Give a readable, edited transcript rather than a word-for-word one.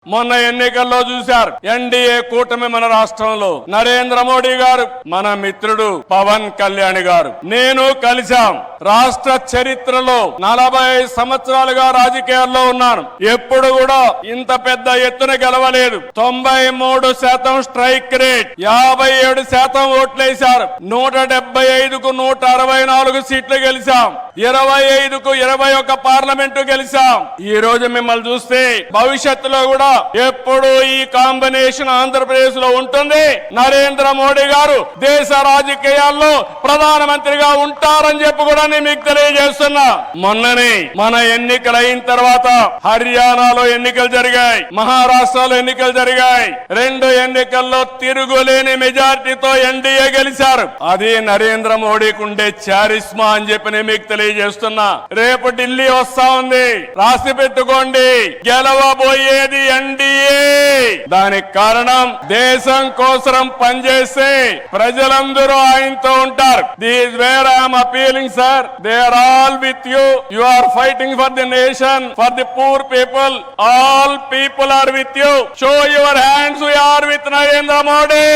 మొన్న ఎన్నికల్లో చూశారు ఎన్డీఏ కూటమి మన రాష్ట్రంలో నరేంద్ర మోడీ గారు, మన మిత్రుడు పవన్ కళ్యాణ్ గారు, నేను కలిశాం. రాష్ట్ర చరిత్రలో 40 సంవత్సరాలుగా రాజకీయాల్లో ఉన్నాను. ఎప్పుడు కూడా ఇంత పెద్ద ఎత్తున గెలవలేదు. 93% స్ట్రైక్ రేట్, 57% ఓట్లేశారు. 175కు 164 సీట్లు గెలిచాం. 25కు 21 పార్లమెంటు గెలిచాం. ఈ రోజు మిమ్మల్ని చూస్తే భవిష్యత్తులో కూడా ఎప్పుడు ఈ కాంబినేషన్ ఆంధ్రప్రదేశ్ లో ఉంటుంది. నరేంద్ర మోడీ గారు దేశ రాజకీయాల్లో ప్రధానమంత్రిగా ఉంటారని చెప్పి కూడా నేను మీకు తెలియజేస్తున్నా. మొన్ననే మన ఎన్నికలు అయిన తర్వాత హర్యానాలో ఎన్నికలు జరిగాయి, మహారాష్ట్రలో ఎన్నికలు జరిగాయి. 2 ఎన్నికల్లో తిరుగులేని మెజార్టీతో ఎన్డీఏ గెలిచారు. అది నరేంద్ర మోడీకి ఉండే చారిస్మా అని చెప్పి నేను మీకు తెలియజేస్తున్నా. రేపు ఢిల్లీ వస్తా ఉంది, రాసి పెట్టుకోండి. గెలవబోయేది ఎన్డీఏ. దానికి కారణం దేశం కోసం పనిచేస్తే ప్రజలందరూ ఆయనతో ఉంటారు. This where I'm appealing sir, they are all with you. You are fighting for the nation, for the poor people. All people are with you. Show your hands, we are with Narendra Modi.